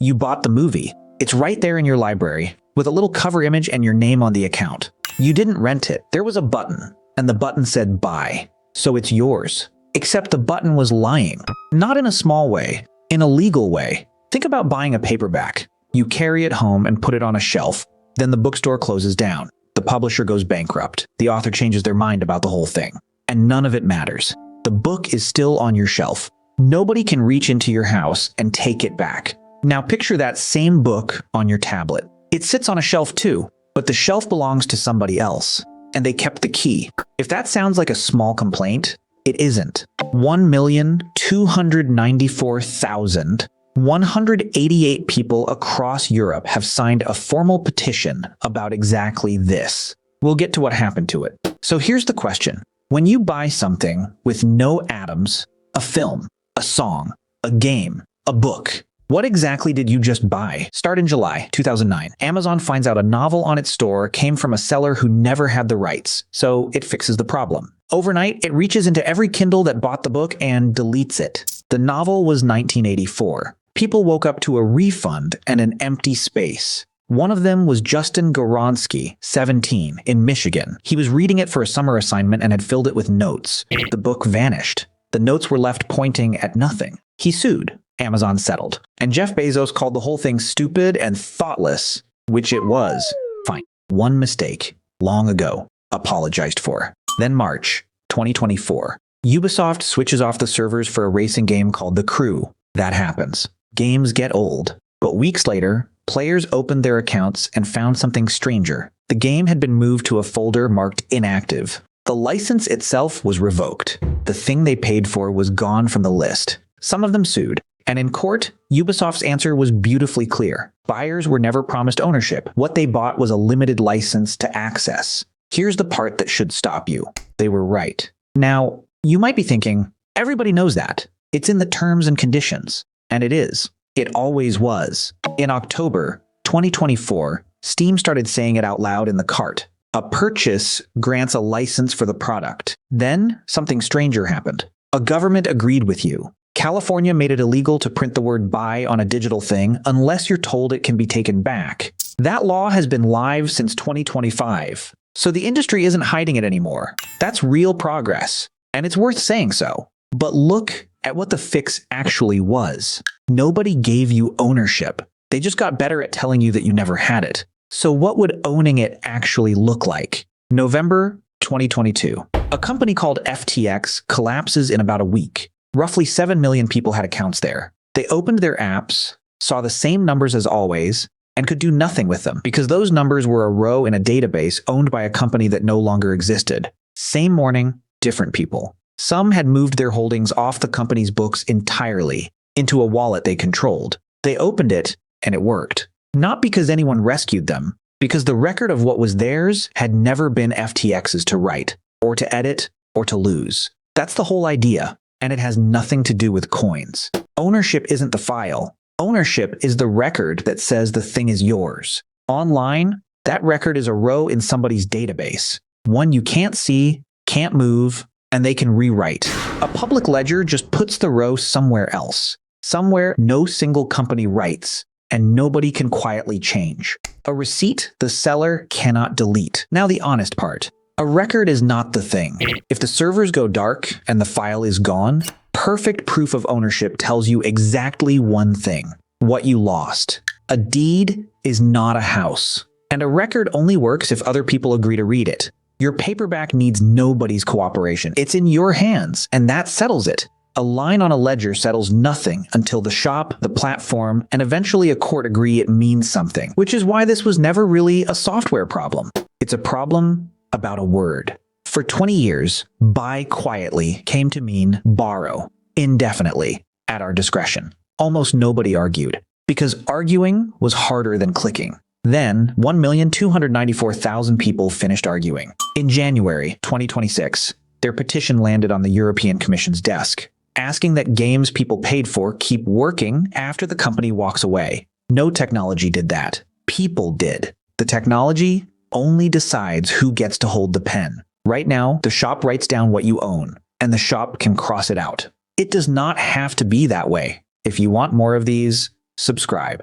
You bought the movie. It's right there in your library, with a little cover image and your name on the account. You didn't rent it. There was a button, and the button said buy. So it's yours. Except the button was lying. Not in a small way, in a legal way. Think about buying a paperback. You carry it home and put it on a shelf. Then the bookstore closes down. The publisher goes bankrupt. The author changes their mind about the whole thing. And none of it matters. The book is still on your shelf. Nobody can reach into your house and take it back. Now picture that same book on your tablet. It sits on a shelf too, but the shelf belongs to somebody else, and they kept the key. If that sounds like a small complaint, it isn't. 1,294,188 people across Europe have signed a formal petition about exactly this. We'll get to what happened to it. So here's the question. When you buy something with no atoms, a film, a song, a game, a book, what exactly did you just buy? Start in July 2009. Amazon finds out a novel on its store came from a seller who never had the rights, so it fixes the problem. Overnight, it reaches into every Kindle that bought the book and deletes it. The novel was 1984. People woke up to a refund and an empty space. One of them was Justin Goronsky, 17, in Michigan. He was reading it for a summer assignment and had filled it with notes. The book vanished. The notes were left pointing at nothing. He sued. Amazon settled. And Jeff Bezos called the whole thing stupid and thoughtless, which it was. Fine. One mistake, long ago, apologized for. Then March 2024. Ubisoft switches off the servers for a racing game called The Crew. That happens. Games get old. But weeks later, players opened their accounts and found something stranger. The game had been moved to a folder marked inactive. The license itself was revoked. The thing they paid for was gone from the list. Some of them sued. And in court, Ubisoft's answer was beautifully clear. Buyers were never promised ownership. What they bought was a limited license to access. Here's the part that should stop you. They were right. Now, you might be thinking, everybody knows that. It's in the terms and conditions. And it is. It always was. In October 2024, Steam started saying it out loud in the cart. A purchase grants a license for the product. Then, something stranger happened. A government agreed with you. California made it illegal to print the word buy on a digital thing unless you're told it can be taken back. That law has been live since 2025, so the industry isn't hiding it anymore. That's real progress, and it's worth saying so. But look at what the fix actually was. Nobody gave you ownership. They just got better at telling you that you never had it. So what would owning it actually look like? November 2022. A company called FTX collapses in about a week. Roughly 7 million people had accounts there. They opened their apps, saw the same numbers as always, and could do nothing with them because those numbers were a row in a database owned by a company that no longer existed. Same morning, different people. Some had moved their holdings off the company's books entirely into a wallet they controlled. They opened it, and it worked. Not because anyone rescued them, because the record of what was theirs had never been FTX's to write, or to edit, or to lose. That's the whole idea. And it has nothing to do with coins. Ownership isn't the file. Ownership is the record that says the thing is yours. Online, that record is a row in somebody's database. One you can't see, can't move, and they can rewrite. A public ledger just puts the row somewhere else. Somewhere no single company writes, and nobody can quietly change. A receipt the seller cannot delete. Now the honest part. A record is not the thing. If the servers go dark and the file is gone, perfect proof of ownership tells you exactly one thing: what you lost. A deed is not a house. And a record only works if other people agree to read it. Your paperback needs nobody's cooperation. It's in your hands, and that settles it. A line on a ledger settles nothing until the shop, the platform, and eventually a court agree it means something, which is why this was never really a software problem. It's a problem about a word. For 20 years, buy quietly came to mean borrow indefinitely at our discretion. Almost nobody argued, because arguing was harder than clicking. Then, 1,294,000 people finished arguing. In January 2026, their petition landed on the European Commission's desk, asking that games people paid for keep working after the company walks away. No technology did that. People did. The technology only decides who gets to hold the pen. Right now, the shop writes down what you own, and the shop can cross it out. It does not have to be that way. If you want more of these, subscribe.